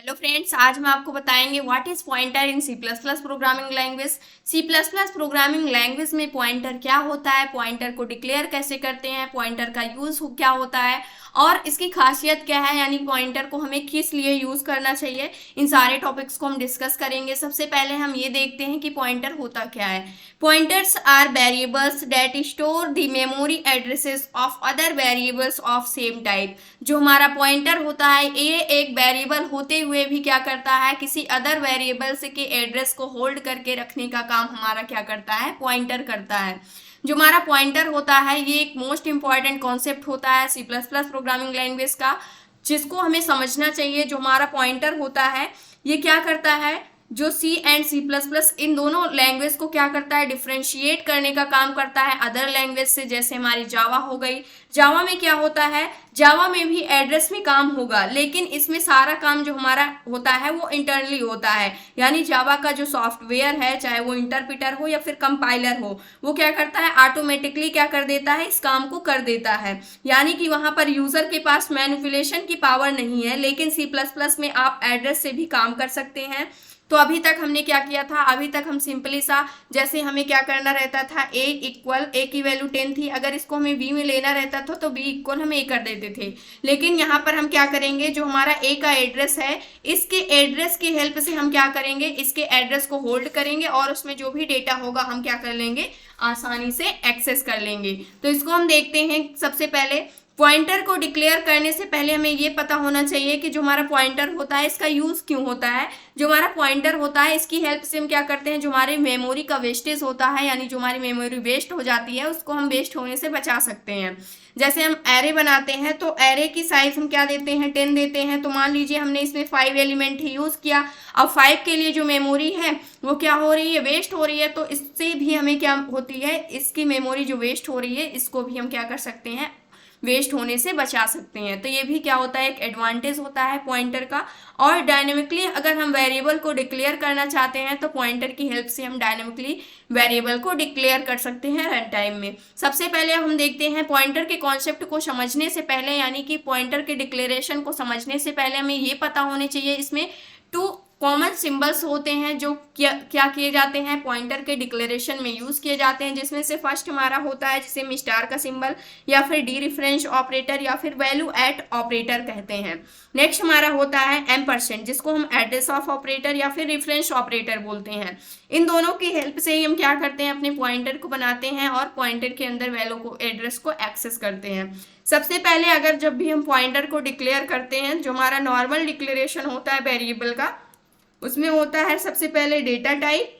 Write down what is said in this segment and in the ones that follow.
Hello friends, आज हम आपको बताएंगे what is pointer in C plus plus programming language. C plus plus programming language में pointer क्या होता है, पॉइंटर को डिक्लेयर कैसे करते हैं, पॉइंटर का यूज क्या होता है और इसकी खासियत क्या है, यानी पॉइंटर को हमें किस लिए यूज करना चाहिए। इन सारे टॉपिक्स को हम डिस्कस करेंगे। सबसे पहले हम ये देखते हैं कि पॉइंटर होता क्या है। Pointers are variables that store the memory addresses of other variables of same type. जो हमारा पॉइंटर होता है ये एक वेरिएबल होते हुए भी क्या करता है, किसी अदर वेरिएबल्स के एड्रेस को होल्ड करके रखने का काम हमारा क्या करता है, पॉइंटर करता है। जो हमारा पॉइंटर होता है ये एक मोस्ट इंपॉर्टेंट कॉन्सेप्ट होता है C plus plus programming language का, जिसको हमें समझना चाहिए। जो हमारा पॉइंटर होता है ये क्या करता है, जो सी एंड सी प्लस प्लस इन दोनों लैंग्वेज को क्या करता है, डिफ्रेंशिएट करने का काम करता है अदर लैंग्वेज से। जैसे हमारी जावा हो गई, जावा में क्या होता है, जावा में भी एड्रेस में काम होगा, लेकिन इसमें सारा काम जो हमारा होता है वो इंटरनली होता है। यानी जावा का जो सॉफ्टवेयर है, चाहे वो इंटरप्रिटर हो या फिर कंपाइलर हो, वो क्या करता है, ऑटोमेटिकली क्या कर देता है, इस काम को कर देता है। यानी कि वहां पर यूजर के पास मैनिपुलेशन की पावर नहीं है, लेकिन सी प्लस प्लस में आप एड्रेस से भी काम कर सकते हैं। तो अभी तक हमने क्या किया था, अभी तक हम सिंपली सा, जैसे हमें क्या करना रहता था, ए की वैल्यू 10 थी, अगर इसको हमें बी में लेना रहता था तो बी इक्वल हम ए कर देते थे। लेकिन यहाँ पर हम क्या करेंगे, जो हमारा ए का एड्रेस है, इसके एड्रेस की हेल्प से हम क्या करेंगे, इसके एड्रेस को होल्ड करेंगे और उसमें जो भी डेटा होगा हम क्या कर लेंगे, आसानी से एक्सेस कर लेंगे। तो इसको हम देखते हैं। सबसे पहले पॉइंटर को डिक्लेयर करने से पहले हमें ये पता होना चाहिए कि जो हमारा पॉइंटर होता है इसका यूज क्यों होता है। जो हमारा पॉइंटर होता है इसकी हेल्प से हम क्या करते हैं, जो हमारे मेमोरी का वेस्टेज होता है, यानी जो हमारी मेमोरी वेस्ट हो जाती है उसको हम वेस्ट होने से बचा सकते हैं। जैसे हम एरे बनाते हैं तो एरे की साइज हम क्या देते हैं, 10 देते हैं। तो मान लीजिए हमने इसमें 5 एलिमेंट ही यूज किया, अब 5 के लिए जो मेमोरी है वो क्या हो रही है, वेस्ट हो रही है। तो इससे भी हमें क्या होती है, इसकी मेमोरी जो वेस्ट हो रही है इसको भी हम क्या कर सकते हैं, वेस्ट होने से बचा सकते हैं। तो ये भी क्या होता है, एक एडवांटेज होता है पॉइंटर का। और डायनेमिकली अगर हम वेरिएबल को डिक्लेयर करना चाहते हैं तो पॉइंटर की हेल्प से हम डायनेमिकली वेरिएबल को डिक्लेयर कर सकते हैं रन टाइम में। सबसे पहले हम देखते हैं पॉइंटर के कॉन्सेप्ट को समझने से पहले, यानी कि पॉइंटर के डिक्लेरेशन को समझने से पहले हमें ये पता होने चाहिए, इसमें 2 कॉमन सिंबल्स होते हैं जो क्या किए जाते हैं, पॉइंटर के डिक्लेरेशन में यूज किए जाते हैं। जिसमें से फर्स्ट हमारा होता है जिसे हम स्टार का सिंबल या फिर डी रिफरेंस ऑपरेटर या फिर वैल्यू एट ऑपरेटर कहते हैं। नेक्स्ट हमारा होता है एम्परसेंड, जिसको हम एड्रेस ऑफ ऑपरेटर या फिर रेफरेंस ऑपरेटर बोलते हैं। इन दोनों की हेल्प से ही हम क्या करते हैं, अपने पॉइंटर को बनाते हैं और पॉइंटर के अंदर वैल्यू को, एड्रेस को एक्सेस करते हैं। सबसे पहले अगर जब भी हम पॉइंटर को डिक्लेयर करते हैं, जो हमारा नॉर्मल डिक्लेरेशन होता है वेरिएबल का, उसमें होता है सबसे पहले डेटा टाइप,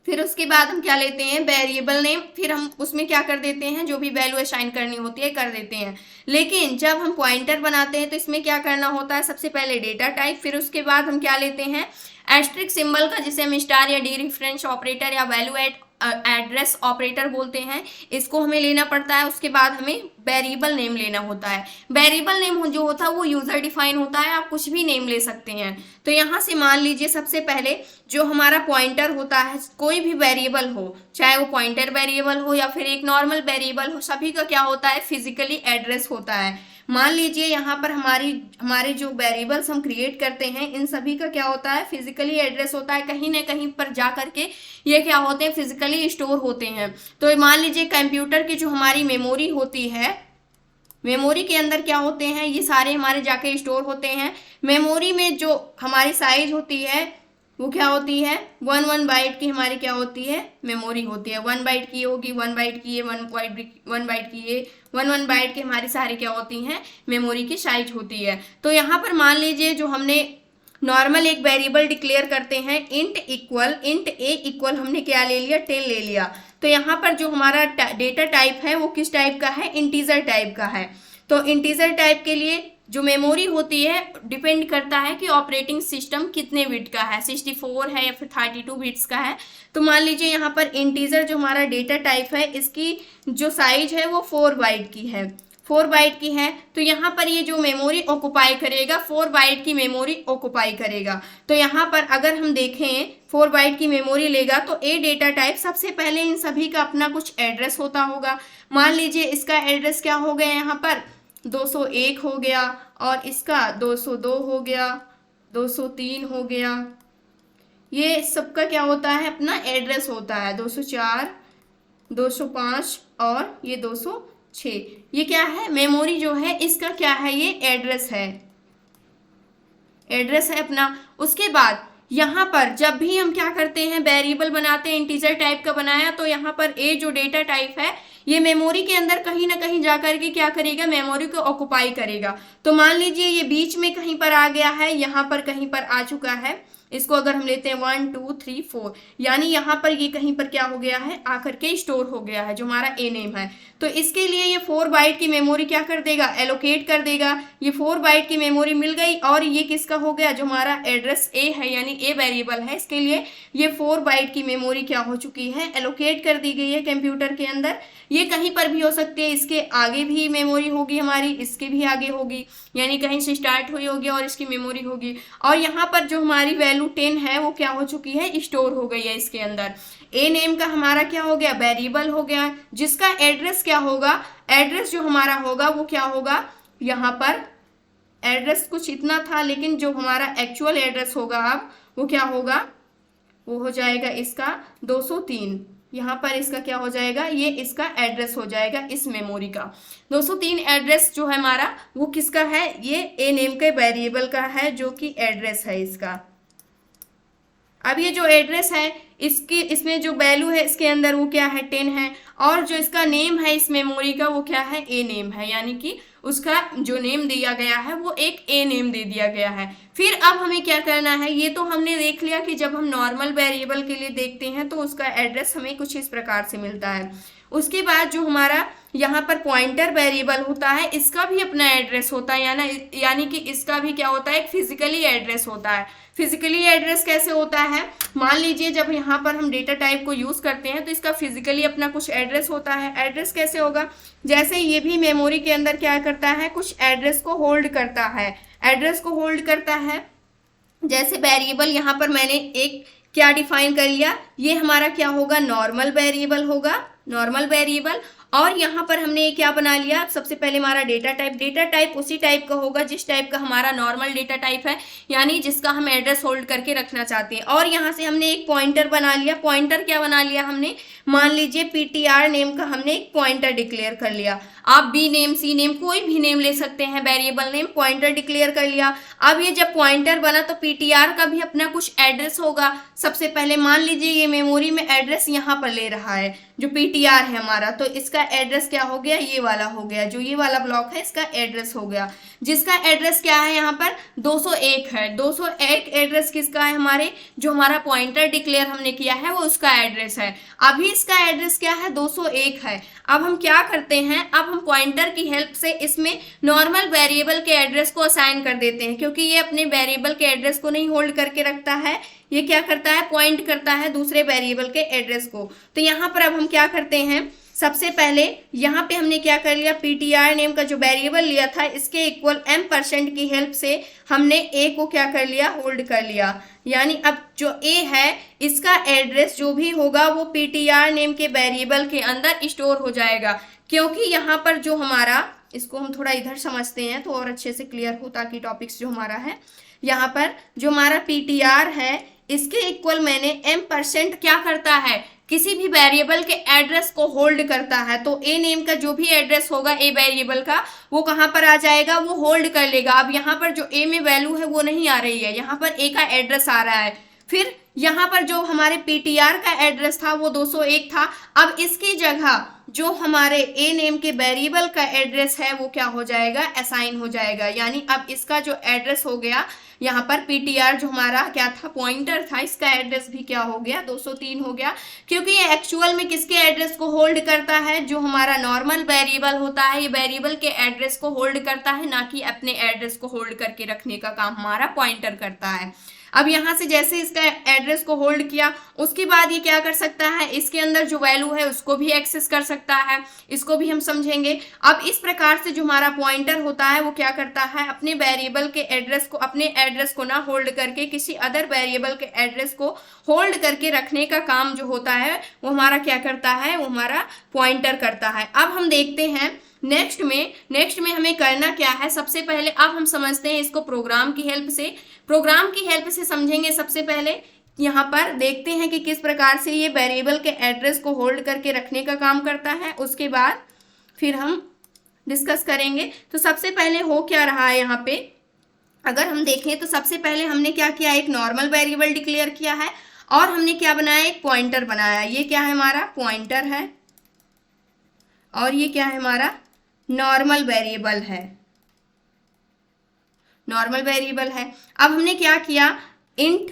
फिर उसके बाद हम क्या लेते हैं, वेरिएबल नेम, फिर हम उसमें क्या कर देते हैं, जो भी वैल्यू असाइन करनी होती है कर देते हैं। लेकिन जब हम पॉइंटर बनाते हैं तो इसमें क्या करना होता है, सबसे पहले डेटा टाइप, फिर उसके बाद हम क्या लेते हैं, एस्ट्रिक सिंबल का, जिसे हम स्टार या डी रेफरेंस ऑपरेटर या वैल्यू एट एड्रेस ऑपरेटर बोलते हैं, इसको हमें लेना पड़ता है। उसके बाद हमें वेरिएबल नेम लेना होता है। वेरिएबल नेम जो होता है वो यूजर डिफाइन होता है, आप कुछ भी नेम ले सकते हैं। तो यहाँ से मान लीजिए सबसे पहले जो हमारा पॉइंटर होता है, कोई भी वेरिएबल हो, चाहे वो पॉइंटर वेरिएबल हो या फिर एक नॉर्मल वेरिएबल हो, सभी का क्या होता है, फिजिकली एड्रेस होता है। मान लीजिए यहाँ पर हमारे जो वेरिएबल्स हम क्रिएट करते हैं इन सभी का क्या होता है, फिजिकली एड्रेस होता है। कहीं ना कहीं पर जा करके ये क्या होते हैं, फिजिकली स्टोर होते हैं। तो मान लीजिए कंप्यूटर की जो हमारी मेमोरी होती है, मेमोरी के अंदर क्या होते हैं, ये सारे हमारे जाके स्टोर होते हैं। मेमोरी में जो हमारी साइज होती है वो क्या होती है, 1 बाइट की हमारी क्या होती है, मेमोरी होती है। 1 बाइट की होगी, 1 बाइट की है, 1 बाइट की है, 1 बाइट की हमारी सारी क्या होती हैं, मेमोरी की साइज होती है। तो यहाँ पर मान लीजिए जो हमने नॉर्मल एक वेरिएबल डिक्लेयर करते हैं, इंट ए इक्वल हमने क्या ले लिया, 10 ले लिया। तो यहाँ पर जो हमारा डेटा टाइप है वो किस टाइप का है, इंटीजर टाइप का है। तो इंटीजर टाइप के लिए जो मेमोरी होती है डिपेंड करता है कि ऑपरेटिंग सिस्टम कितने बिट का है, 64 है या फिर 32 बिट्स का है। तो मान लीजिए यहाँ पर इंटीजर जो हमारा डेटा टाइप है, इसकी जो साइज है वो 4 बाइट की है, 4 बाइट की है। तो यहाँ पर ये जो मेमोरी ऑक्युपाई करेगा, 4 बाइट की मेमोरी ऑक्युपाई करेगा। तो यहाँ पर अगर हम देखें 4 बाइट की मेमोरी लेगा तो ए डेटा टाइप, सबसे पहले इन सभी का अपना कुछ एड्रेस होता होगा। मान लीजिए इसका एड्रेस क्या हो गया, यहाँ पर 201 हो गया, और इसका 202 हो गया, 203 हो गया। ये सबका क्या होता है, अपना एड्रेस होता है। 204, 205 और ये 206, ये क्या है, मेमोरी जो है इसका क्या है, ये एड्रेस है, एड्रेस है अपना। उसके बाद यहाँ पर जब भी हम क्या करते हैं, वेरिएबल बनाते हैं, इंटीजर टाइप का बनाया, तो यहाँ पर ए जो डेटा टाइप है ये मेमोरी के अंदर कहीं ना कहीं जाकर के क्या करेगा, मेमोरी को ऑक्युपाई करेगा। तो मान लीजिए ये बीच में कहीं पर आ गया है, यहाँ पर कहीं पर आ चुका है। इसको अगर हम लेते हैं 1 2 3 4, यानी यहाँ पर ये कहीं पर क्या हो गया है, आकर के स्टोर हो गया है, जो हमारा ए नेम है। तो इसके लिए ये 4 बाइट की मेमोरी क्या कर देगा, एलोकेट कर देगा। ये 4 बाइट की मेमोरी मिल गई, और ये किसका हो गया, जो हमारा एड्रेस ए है, यानी ए वेरिएबल है, इसके लिए ये 4 बाइट की मेमोरी क्या हो चुकी है, एलोकेट कर दी गई है कंप्यूटर के अंदर। ये कहीं पर भी हो सकती है, इसके आगे भी मेमोरी होगी हमारी, इसके भी आगे होगी, यानी कहीं से स्टार्ट हुई होगी और इसकी मेमोरी होगी। और यहाँ पर जो हमारी वैल्यू 10 है वो क्या हो चुकी है, स्टोर हो गई है इसके अंदर। ए नेम का हमारा क्या हो गया, वेरिएबल हो गया, जिसका एड्रेस क्या होगा, एड्रेस जो हमारा होगा वो क्या होगा, यहाँ पर एड्रेस कुछ इतना था, लेकिन जो हमारा एक्चुअल एड्रेस होगा अब वो क्या होगा, वो हो जाएगा इसका 203। यहाँ पर इसका क्या हो जाएगा, ये इसका एड्रेस हो जाएगा इस मेमोरी का। 203 एड्रेस जो है हमारा वो किसका है, ये ए नेम के वेरिएबल का है, जो कि एड्रेस है इसका। अब ये जो एड्रेस है इसकी, इसमें जो वैल्यू है इसके अंदर वो क्या है, 10 है, और जो इसका नेम है इस मेमोरी का वो क्या है, ए नेम है, यानी कि उसका जो नेम दिया गया है वो एक ए नेम दे दिया गया है। फिर अब हमें क्या करना है, ये तो हमने देख लिया कि जब हम नॉर्मल वेरिएबल के लिए देखते हैं तो उसका एड्रेस हमें कुछ इस प्रकार से मिलता है। उसके बाद जो हमारा यहाँ पर पॉइंटर वेरिएबल होता है, इसका भी अपना एड्रेस होता है, यानी कि इसका भी क्या होता है, एक फिजिकली एड्रेस होता है। फिजिकली एड्रेस कैसे होता है, मान लीजिए जब यहाँ पर हम डेटा टाइप को यूज करते हैं तो इसका फिजिकली अपना कुछ एड्रेस होता है। एड्रेस कैसे होगा, जैसे ये भी मेमोरी के अंदर क्या करता है, कुछ एड्रेस को होल्ड करता है, एड्रेस को होल्ड करता है। जैसे वेरिएबल यहाँ पर मैंने एक क्या डिफाइन कर लिया, ये हमारा क्या होगा, नॉर्मल वेरिएबल होगा, नॉर्मल वेरिएबल। और यहाँ पर हमने ये क्या बना लिया, सबसे पहले हमारा डेटा टाइप, डेटा टाइप उसी टाइप का होगा जिस टाइप का हमारा नॉर्मल डेटा टाइप है, यानी जिसका हम एड्रेस होल्ड करके रखना चाहते हैं। और यहाँ से हमने एक पॉइंटर बना लिया, पॉइंटर क्या बना लिया हमने, मान लीजिए पीटीआर नेम का हमने एक पॉइंटर डिक्लेयर कर लिया। आप बी नेम, सी नेम, कोई भी नेम ले सकते हैं, वेरिएबल नेम, पॉइंटर डिक्लेयर कर लिया। अब ये जब पॉइंटर बना तो पीटीआर का भी अपना कुछ एड्रेस होगा। सबसे पहले मान लीजिए ये मेमोरी में एड्रेस यहाँ पर ले रहा है, जो पीटीआर है हमारा, तो इसका एड्रेस क्या हो गया, ये वाला हो गया, जो ये वाला ब्लॉक है इसका एड्रेस हो गया, जिसका एड्रेस क्या है, यहाँ पर 201 है। 201 एड्रेस किसका है, हमारे जो हमारा पॉइंटर डिक्लेयर हमने किया है वो उसका एड्रेस है। अभी इसका एड्रेस क्या है, 201 है। अब हम क्या करते हैं, अब हम पॉइंटर की हेल्प से इसमें नॉर्मल वेरिएबल के एड्रेस को असाइन कर देते हैं, क्योंकि ये अपने वेरिएबल के एड्रेस को नहीं होल्ड करके रखता है, ये क्या करता है, पॉइंट करता है दूसरे वेरिएबल के एड्रेस को। तो यहाँ पर अब हम क्या करते हैं, सबसे पहले यहाँ पे हमने क्या कर लिया, पीटीआर नेम का जो वेरिएबल लिया था इसके इक्वल m% की हेल्प से हमने a को क्या कर लिया, होल्ड कर लिया। यानी अब जो a है इसका एड्रेस जो भी होगा वो पीटीआर नेम के वेरिएबल के अंदर स्टोर हो जाएगा, क्योंकि यहाँ पर जो हमारा, इसको हम थोड़ा इधर समझते हैं तो और अच्छे से क्लियर हो, ताकि टॉपिक्स जो हमारा है, यहाँ पर जो हमारा पीटीआर है इसके इक्वल मैंने m% क्या करता है, किसी भी वेरिएबल के एड्रेस को होल्ड करता है। तो ए नेम का जो भी एड्रेस होगा ए वेरिएबल का, वो कहाँ पर आ जाएगा, वो होल्ड कर लेगा। अब यहाँ पर जो ए में वैल्यू है वो नहीं आ रही है, यहाँ पर ए का एड्रेस आ रहा है। फिर यहाँ पर जो हमारे पीटीआर का एड्रेस था वो 201 था। अब इसकी जगह जो हमारे ए नेम के वेरिएबल का एड्रेस है वो क्या हो जाएगा, असाइन हो जाएगा। यानी अब इसका जो एड्रेस हो गया, यहाँ पर पीटीआर जो हमारा क्या था, पॉइंटर था, इसका एड्रेस भी क्या हो गया, 203 हो गया, क्योंकि ये एक्चुअल में किसके एड्रेस को होल्ड करता है, जो हमारा नॉर्मल वेरिएबल होता है, ये वेरिएबल के एड्रेस को होल्ड करता है, ना कि अपने एड्रेस को होल्ड करके रखने का काम हमारा पॉइंटर करता है। अब यहाँ से जैसे इसका एड्रेस को होल्ड किया, उसके बाद ये क्या कर सकता है, इसके अंदर जो वैल्यू है उसको भी एक्सेस कर सकता है, इसको भी हम समझेंगे। अब इस प्रकार से जो हमारा पॉइंटर होता है वो क्या करता है, अपने वेरिएबल के एड्रेस को, अपने एड्रेस को ना होल्ड करके किसी अदर वेरिएबल के एड्रेस को होल्ड करके रखने का काम जो होता है वो हमारा क्या करता है, वो हमारा पॉइंटर करता है। अब हम देखते हैं नेक्स्ट में हमें करना क्या है, सबसे पहले अब हम समझते हैं इसको प्रोग्राम की हेल्प से समझेंगे। सबसे पहले यहाँ पर देखते हैं कि किस प्रकार से ये वेरिएबल के एड्रेस को होल्ड करके रखने का काम करता है, उसके बाद फिर हम डिस्कस करेंगे। तो सबसे पहले हो क्या रहा है यहाँ पे, अगर हम देखें तो सबसे पहले हमने क्या किया, एक नॉर्मल वेरिएबल डिक्लेयर किया है और हमने क्या बनाया, एक पॉइंटर बनाया। ये क्या है, हमारा पॉइंटर है और ये क्या है, हमारा नॉर्मल वेरिएबल है, नॉर्मल वेरिएबल है। अब हमने क्या किया, इंट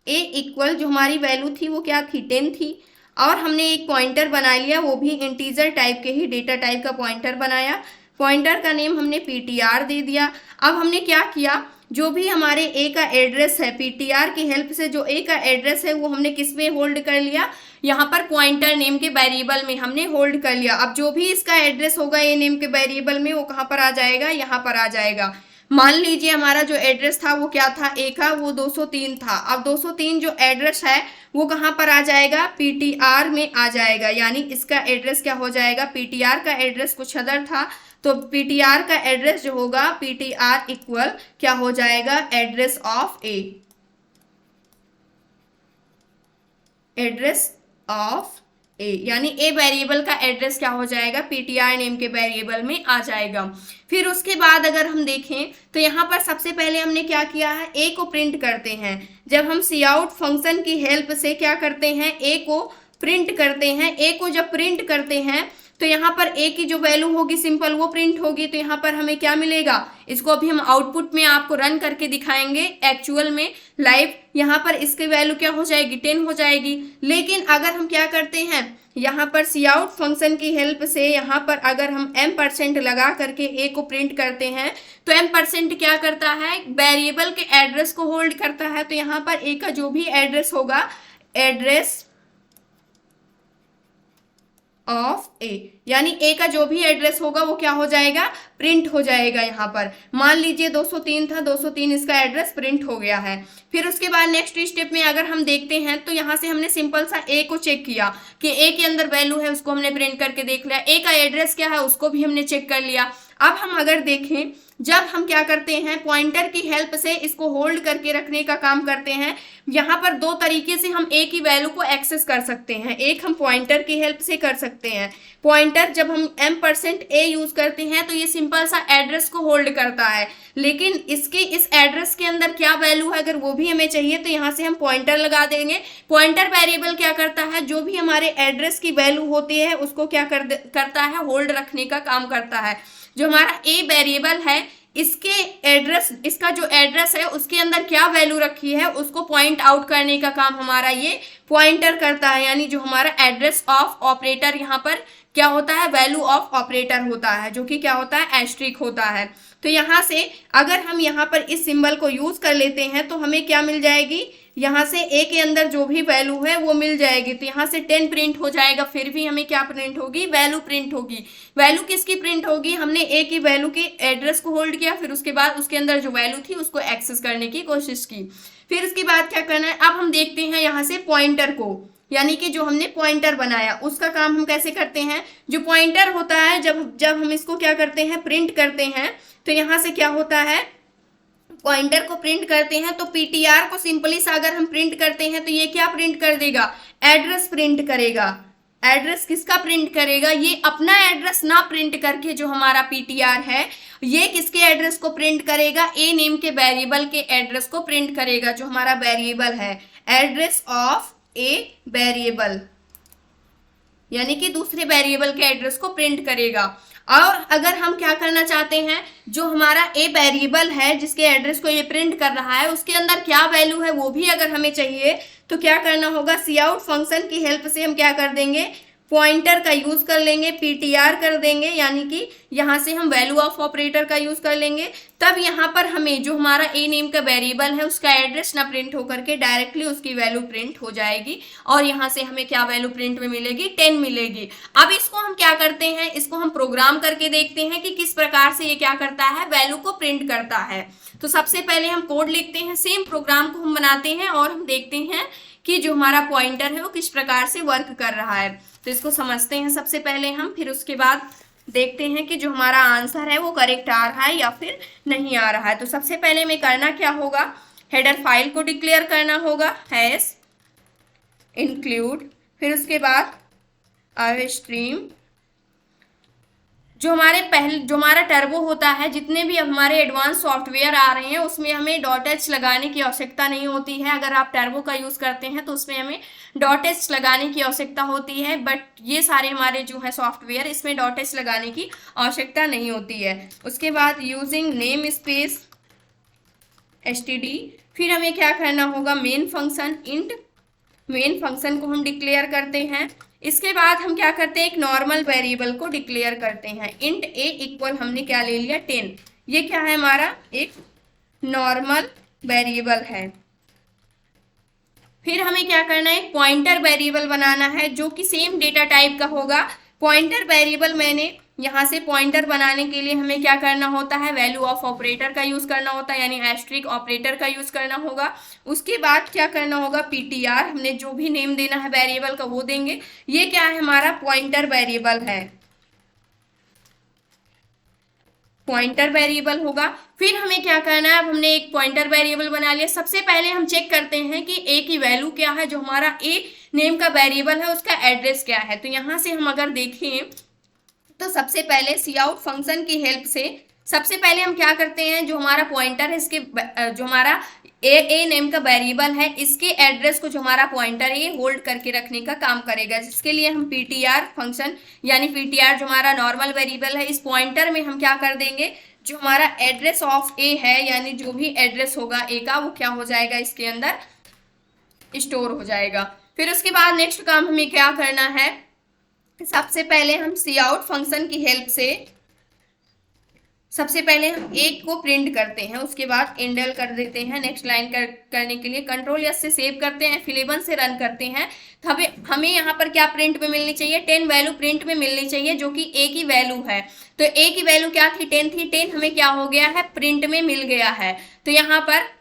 ए इक्वल जो हमारी वैल्यू थी वो क्या थी, 10 थी, और हमने एक पॉइंटर बना लिया, वो भी इंटीजर टाइप के ही डेटा टाइप का पॉइंटर बनाया। पॉइंटर का नेम हमने ptr दे दिया। अब हमने क्या किया, जो भी हमारे ए का एड्रेस है, ptr की हेल्प से जो ए का एड्रेस है वो हमने किस में होल्ड कर लिया, यहाँ पर पॉइंटर नेम के वेरिएबल में हमने होल्ड कर लिया। अब जो भी इसका एड्रेस होगा ए नेम के वेरिएबल में, वो कहाँ पर आ जाएगा, यहाँ पर आ जाएगा। मान लीजिए हमारा जो एड्रेस था वो क्या था, ए का, वो 203 था। अब 203 जो एड्रेस है वो कहाँ पर आ जाएगा, ptr में आ जाएगा, यानी इसका एड्रेस क्या हो जाएगा, ptr का एड्रेस कुछ अदर था, तो ptr का एड्रेस जो होगा, ptr इक्वल क्या हो जाएगा, address of a, address of a, यानी ए वेरिएबल का एड्रेस क्या हो जाएगा, ptr नेम के वेरिएबल में आ जाएगा। फिर उसके बाद अगर हम देखें तो यहाँ पर सबसे पहले हमने क्या किया है, ए को प्रिंट करते हैं। जब हम सी आउट फंक्शन की हेल्प से क्या करते हैं, ए को प्रिंट करते हैं। ए को जब प्रिंट करते हैं तो यहाँ पर ए की जो वैल्यू होगी सिंपल वो प्रिंट होगी, तो यहाँ पर हमें क्या मिलेगा, इसको अभी हम आउटपुट में आपको रन करके दिखाएंगे एक्चुअल में लाइव। यहाँ पर इसकी वैल्यू क्या हो जाएगी, 10 हो जाएगी। लेकिन अगर हम क्या करते हैं, यहाँ पर सी आउट फंक्शन की हेल्प से यहाँ पर अगर हम m% लगा करके ए को प्रिंट करते हैं तो m% क्या करता है, वेरिएबल के एड्रेस को होल्ड करता है। तो यहाँ पर ए का जो भी एड्रेस होगा, एड्रेस ऑफ ए, यानी ए का जो भी एड्रेस होगा वो क्या हो जाएगा, प्रिंट हो जाएगा। यहाँ पर मान लीजिए 203 था, 203 इसका एड्रेस प्रिंट हो गया है। फिर उसके बाद नेक्स्ट स्टेप में अगर हम देखते हैं तो यहाँ से हमने सिंपल सा ए को चेक किया कि ए के अंदर वैल्यू है, उसको हमने प्रिंट करके देख लिया। ए का एड्रेस क्या है उसको भी हमने चेक कर लिया। अब हम अगर देखें, जब हम क्या करते हैं, पॉइंटर की हेल्प से इसको होल्ड करके रखने का काम करते हैं। यहाँ पर दो तरीके से हम ए की वैल्यू को एक्सेस कर सकते हैं। एक हम पॉइंटर की हेल्प से कर सकते हैं। पॉइंटर जब हम m%a यूज करते हैं तो ये सिंपल सा एड्रेस को होल्ड करता है, लेकिन इसके इस एड्रेस के अंदर क्या वैल्यू है अगर वो भी हमें चाहिए तो यहाँ से हम पॉइंटर लगा देंगे। पॉइंटर वेरिएबल क्या करता है, जो भी हमारे एड्रेस की वैल्यू होती है उसको क्या करता है, होल्ड रखने का काम करता है। जो हमारा ए वेरिएबल है, इसके एड्रेस, इसका जो एड्रेस है उसके अंदर क्या वैल्यू रखी है उसको पॉइंट आउट करने का काम हमारा ये पॉइंटर करता है। यानी जो हमारा एड्रेस ऑफ ऑपरेटर यहाँ पर क्या होता है, वैल्यू ऑफ ऑपरेटर होता है, जो कि क्या होता है, एस्ट्रिक होता है। तो यहाँ से अगर हम यहाँ पर इस सिंबल को यूज कर लेते हैं तो हमें क्या मिल जाएगी, यहाँ से ए के अंदर जो भी वैल्यू है वो मिल जाएगी। तो यहाँ से 10 प्रिंट हो जाएगा, फिर भी हमें क्या प्रिंट होगी, वैल्यू प्रिंट होगी। वैल्यू किसकी प्रिंट होगी, हमने ए की वैल्यू के एड्रेस को होल्ड किया, फिर उसके बाद उसके अंदर जो वैल्यू थी उसको एक्सेस करने की कोशिश की। फिर उसके बाद क्या करना है, अब हम देखते हैं यहाँ से पॉइंटर को, यानी कि जो हमने पॉइंटर बनाया उसका काम हम कैसे करते हैं। जो पॉइंटर होता है, जब हम इसको क्या करते हैं, प्रिंट करते हैं, तो यहाँ से क्या होता है, पॉइंटर को प्रिंट करते हैं तो ptr को सिंपली सा अगर हम प्रिंट करते हैं तो ये क्या प्रिंट कर देगा, एड्रेस प्रिंट करेगा। एड्रेस किसका प्रिंट करेगा, ये अपना एड्रेस ना प्रिंट करके जो हमारा ptr है ये किसके एड्रेस को प्रिंट करेगा, ए नेम के वेरिएबल के एड्रेस को प्रिंट करेगा। जो हमारा वेरिएबल है एड्रेस ऑफ ए वेरिएबल, यानी कि दूसरे वेरिएबल के एड्रेस को प्रिंट करेगा। और अगर हम क्या करना चाहते हैं, जो हमारा ए वेरिएबल है जिसके एड्रेस को ये प्रिंट कर रहा है उसके अंदर क्या वैल्यू है वो भी अगर हमें चाहिए तो क्या करना होगा, सी आउट फंक्शन की हेल्प से हम क्या कर देंगे, पॉइंटर का यूज कर लेंगे, ptr कर देंगे, यानी कि यहाँ से हम वैल्यू ऑफ ऑपरेटर का यूज कर लेंगे। तब यहाँ पर हमें जो हमारा ए नेम का वेरिएबल है उसका एड्रेस ना प्रिंट होकर के डायरेक्टली उसकी वैल्यू प्रिंट हो जाएगी और यहाँ से हमें क्या वैल्यू प्रिंट में मिलेगी, 10 मिलेगी। अब इसको हम क्या करते हैं, इसको हम प्रोग्राम करके देखते हैं कि किस प्रकार से ये क्या करता है, वैल्यू को प्रिंट करता है। तो सबसे पहले हम कोड लिखते हैं, सेम प्रोग्राम को हम बनाते हैं और हम देखते हैं कि जो हमारा पॉइंटर है वो किस प्रकार से वर्क कर रहा है। तो इसको समझते हैं सबसे पहले हम, फिर उसके बाद देखते हैं कि जो हमारा आंसर है वो करेक्ट आ रहा है या फिर नहीं आ रहा है। तो सबसे पहले हमें करना क्या होगा, हेडर फाइल को डिक्लेयर करना होगा हैश इंक्लूड, फिर उसके बाद स्ट्रीम। जो हमारा टर्बो होता है, जितने भी हमारे एडवांस सॉफ्टवेयर आ रहे हैं उसमें हमें डॉट एच लगाने की आवश्यकता नहीं होती है। अगर आप टर्बो का यूज़ करते हैं तो उसमें हमें डॉट एच लगाने की आवश्यकता होती है, बट ये सारे हमारे जो है सॉफ्टवेयर, इसमें डॉट एच लगाने की आवश्यकता नहीं होती है। उसके बाद यूजिंग नेम स्पेस std, फिर हमें क्या करना होगा, main function int, main function को हम डिक्लेयर करते हैं। इसके बाद हम क्या करते हैं, एक नॉर्मल वेरिएबल को डिक्लेयर करते हैं। इंट a इक्वल हमने क्या ले लिया 10, ये क्या है हमारा एक नॉर्मल वेरिएबल है। फिर हमें क्या करना है, पॉइंटर वेरिएबल बनाना है जो कि सेम डेटा टाइप का होगा। पॉइंटर वेरिएबल मैंने यहाँ से पॉइंटर बनाने के लिए हमें क्या करना होता है, वैल्यू ऑफ ऑपरेटर का यूज करना होता है, यानी एस्ट्रिक ऑपरेटर का यूज करना होगा। उसके बाद क्या करना होगा, पीटीआर, हमने जो भी नेम देना है वेरिएबल का वो देंगे। ये क्या है, हमारा पॉइंटर वेरिएबल है, पॉइंटर वेरिएबल होगा। फिर हमें क्या करना है, अब हमने एक पॉइंटर वेरिएबल बना लिया। सबसे पहले हम चेक करते हैं कि ए की वैल्यू क्या है, जो हमारा ए नेम का वेरिएबल है उसका एड्रेस क्या है। तो यहाँ से हम अगर देखें तो सबसे पहले सी आउट फंक्शन की हेल्प से सबसे पहले हम क्या करते हैं, जो हमारा पॉइंटर है इसके, जो हमारा ए नेम का वेरिएबल है इसके एड्रेस को जो हमारा पॉइंटर है ये होल्ड करके रखने का काम करेगा, जिसके लिए हम पीटीआर फंक्शन यानी पीटीआर जो हमारा नॉर्मल वेरिएबल है, इस पॉइंटर में हम क्या कर देंगे, जो हमारा एड्रेस ऑफ ए है यानी जो भी एड्रेस होगा ए का वो क्या हो जाएगा, इसके अंदर स्टोर हो जाएगा। फिर उसके बाद नेक्स्ट काम हमें क्या करना है, सबसे पहले हम सी आउट फंक्शन की हेल्प से सबसे पहले हम एक को प्रिंट करते हैं, उसके बाद इंडल कर देते हैं। नेक्स्ट लाइन करने के लिए कंट्रोल एस से सेव करते हैं, F11 से रन करते हैं। तो हमें यहाँ पर क्या प्रिंट में मिलनी चाहिए, 10 वैल्यू प्रिंट में मिलनी चाहिए, जो कि ए की वैल्यू है। तो ए की वैल्यू क्या थी, 10 थी, 10 हमें क्या हो गया है, प्रिंट में मिल गया है। तो यहाँ पर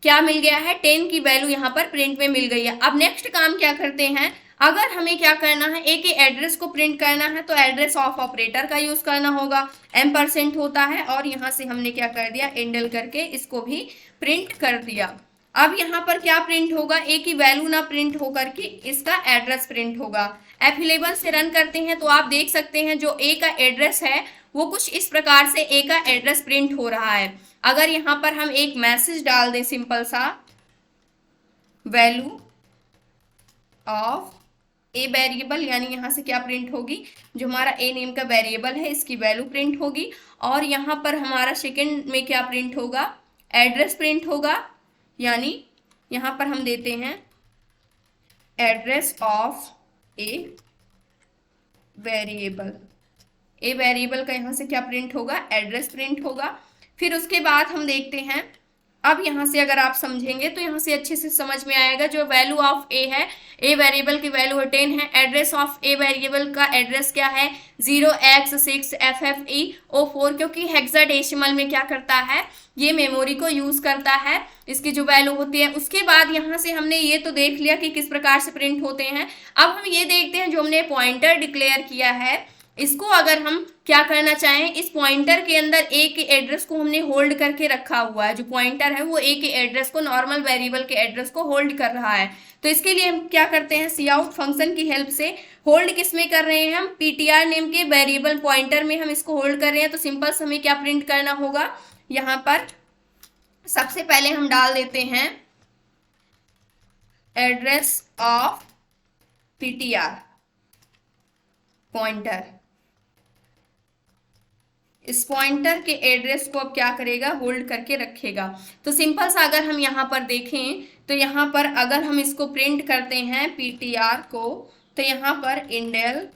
क्या मिल गया है, 10 की वैल्यू यहाँ पर प्रिंट में मिल गई है। अब नेक्स्ट काम क्या करते हैं, अगर हमें क्या करना है, ए के एड्रेस को प्रिंट करना है तो एड्रेस ऑफ ऑपरेटर का यूज करना होगा, M% होता है, और यहाँ से हमने क्या कर दिया, इंडल करके इसको भी प्रिंट कर दिया। अब यहाँ पर क्या प्रिंट होगा, ए की वैल्यू ना प्रिंट होकर के इसका एड्रेस प्रिंट होगा। F11 से रन करते हैं तो आप देख सकते हैं जो ए का एड्रेस है वो कुछ इस प्रकार से ए का एड्रेस प्रिंट हो रहा है। अगर यहाँ पर हम एक मैसेज डाल दें सिंपल सा, वैल्यू ऑफ ए वेरिएबल, यानी यहाँ से क्या प्रिंट होगी, जो हमारा ए नेम का वेरिएबल है इसकी वैल्यू प्रिंट होगी। और यहाँ पर हमारा सेकंड में क्या प्रिंट होगा, एड्रेस प्रिंट होगा, यानी यहाँ पर हम देते हैं address of a variable, a variable का यहाँ से क्या प्रिंट होगा, एड्रेस प्रिंट होगा। फिर उसके बाद हम देखते हैं, अब यहाँ से अगर आप समझेंगे तो यहाँ से अच्छे से समझ में आएगा, जो वैल्यू ऑफ ए है, ए वेरिएबल की वैल्यू 10 है, एड्रेस ऑफ ए वेरिएबल का एड्रेस क्या है 0x6FFE04, क्योंकि हेक्साडेसिमल में क्या करता है, ये मेमोरी को यूज करता है, इसकी जो वैल्यू होती है। उसके बाद यहाँ से हमने ये तो देख लिया कि किस प्रकार से प्रिंट होते हैं। अब हम ये देखते हैं जो हमने पॉइंटर डिक्लेयर किया है, इसको अगर हम क्या करना चाहें, इस पॉइंटर के अंदर ए के एड्रेस को हमने होल्ड करके रखा हुआ है, जो पॉइंटर है वो ए के एड्रेस को, नॉर्मल वेरिएबल के एड्रेस को होल्ड कर रहा है। तो इसके लिए हम क्या करते हैं, सी आउट फंक्शन की हेल्प से होल्ड किस में कर रहे हैं, हम पीटीआर नेम के वेरिएबल पॉइंटर में हम इसको होल्ड कर रहे हैं। तो सिंपल से हमें क्या प्रिंट करना होगा, यहाँ पर सबसे पहले हम डाल देते हैं एड्रेस ऑफ पीटीआर पॉइंटर। इस पॉइंटर के एड्रेस को अब क्या करेगा, होल्ड करके रखेगा। तो सिंपल सा अगर हम यहाँ पर देखें तो यहाँ पर अगर हम इसको प्रिंट करते हैं पीटीआर को, तो यहाँ पर इंडेल,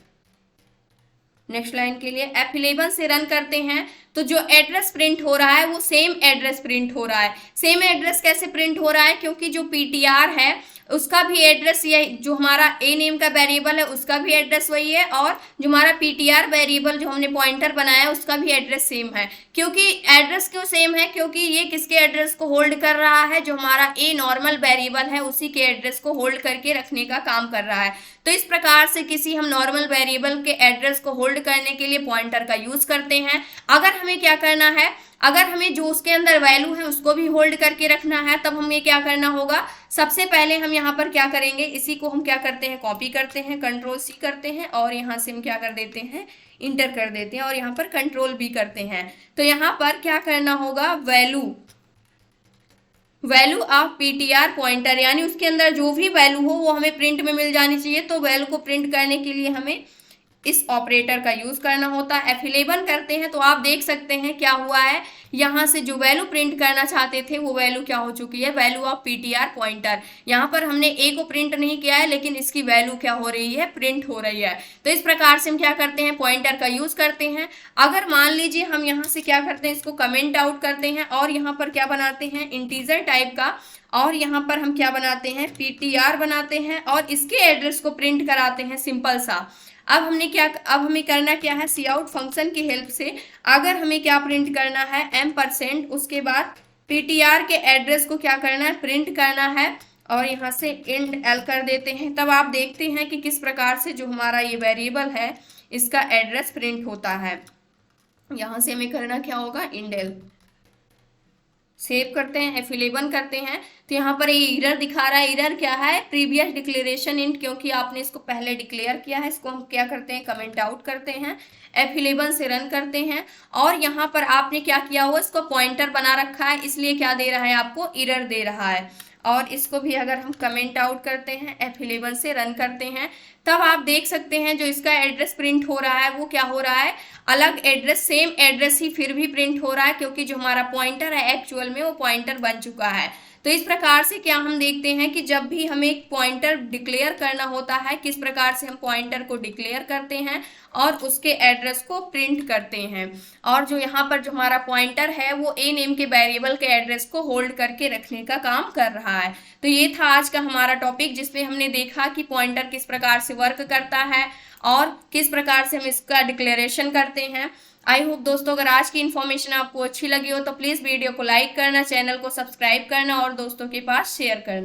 नेक्स्ट लाइन के लिए F11 से रन करते हैं तो जो एड्रेस प्रिंट हो रहा है वो सेम एड्रेस प्रिंट हो रहा है। सेम एड्रेस कैसे प्रिंट हो रहा है, क्योंकि जो पीटीआर है उसका भी एड्रेस ये, जो हमारा ए नेम का वेरिएबल है उसका भी एड्रेस वही है, और जो हमारा पीटीआर वेरिएबल जो हमने पॉइंटर बनाया है उसका भी एड्रेस सेम है। क्योंकि एड्रेस क्यों सेम है, क्योंकि ये किसके एड्रेस को होल्ड कर रहा है, जो हमारा ए नॉर्मल वेरिएबल है उसी के एड्रेस को होल्ड करके रखने का काम कर रहा है। तो इस प्रकार से किसी हम नॉर्मल वेरिएबल के एड्रेस को होल्ड करने के लिए पॉइंटर का यूज करते हैं। अगर हमें क्या करना है, अगर हमें जो उसके अंदर वैल्यू है उसको भी होल्ड करके रखना है, तब हमें क्या करना होगा, सबसे पहले हम यहाँ पर क्या करेंगे, इसी को हम क्या करते हैं, कॉपी करते हैं, कंट्रोल सी करते हैं और यहाँ से हम क्या कर देते हैं, इंटर कर देते हैं और यहाँ पर कंट्रोल भी करते हैं। तो यहाँ पर क्या करना होगा, वैल्यू ऑफ पीटीआर पॉइंटर, यानी उसके अंदर जो भी वैल्यू हो वो हमें प्रिंट में मिल जानी चाहिए। तो वैल्यू को प्रिंट करने के लिए हमें इस ऑपरेटर का यूज करना होता है। F11 करते हैं तो आप देख सकते हैं क्या हुआ है, यहाँ से जो वैल्यू प्रिंट करना चाहते थे वो वैल्यू क्या हो चुकी है, वैल्यू ऑफ पीटीआर पॉइंटर। यहाँ पर हमने ए को प्रिंट नहीं किया है लेकिन इसकी वैल्यू क्या हो रही है, प्रिंट हो रही है। तो इस प्रकार से हम क्या करते हैं, पॉइंटर का यूज करते हैं। अगर मान लीजिए हम यहाँ से क्या करते हैं, इसको कमेंट आउट करते हैं और यहाँ पर क्या बनाते हैं, इंटीजर टाइप का, और यहाँ पर हम क्या बनाते हैं, पीटीआर बनाते हैं और इसके एड्रेस को प्रिंट कराते हैं, सिंपल सा। अब हमें करना क्या है, सी आउट फंक्शन की हेल्प से अगर हमें क्या प्रिंट करना है, %, उसके बाद पीटीआर के एड्रेस को क्या करना है, प्रिंट करना है और यहाँ से इंड एल कर देते हैं। तब आप देखते हैं कि किस प्रकार से जो हमारा ये वेरिएबल है इसका एड्रेस प्रिंट होता है। यहाँ से हमें करना क्या होगा, इंड एल, सेव करते हैं, F11 करते हैं। तो यहाँ पर ये एरर दिखा रहा है, एरर क्या है, प्रीवियस डिक्लेरेशन इंट, क्योंकि आपने इसको पहले डिक्लेयर किया है। इसको हम क्या करते हैं, कमेंट आउट करते हैं, F11 से रन करते हैं और यहाँ पर आपने क्या किया हुआ, इसको पॉइंटर बना रखा है इसलिए क्या दे रहा है, आपको एरर दे रहा है। और इसको भी अगर हम कमेंट आउट करते हैं, F11 से रन करते हैं, तब आप देख सकते हैं जो इसका एड्रेस प्रिंट हो रहा है वो क्या हो रहा है, अलग एड्रेस, सेम एड्रेस ही फिर भी प्रिंट हो रहा है, क्योंकि जो हमारा पॉइंटर है एक्चुअल में वो पॉइंटर बन चुका है। तो इस प्रकार से क्या हम देखते हैं कि जब भी हमें एक पॉइंटर डिक्लेयर करना होता है, किस प्रकार से हम पॉइंटर को डिक्लेयर करते हैं और उसके एड्रेस को प्रिंट करते हैं। और जो यहाँ पर जो हमारा पॉइंटर है वो ए नेम के वेरिएबल के एड्रेस को होल्ड करके रखने का काम कर रहा है। तो ये था आज का हमारा टॉपिक, जिसमें हमने देखा कि पॉइंटर किस प्रकार से वर्क करता है और किस प्रकार से हम इसका डिक्लेरेशन करते हैं। आई होप दोस्तों अगर आज की इन्फॉर्मेशन आपको अच्छी लगी हो तो प्लीज़ वीडियो को लाइक करना, चैनल को सब्सक्राइब करना और दोस्तों के पास शेयर करना।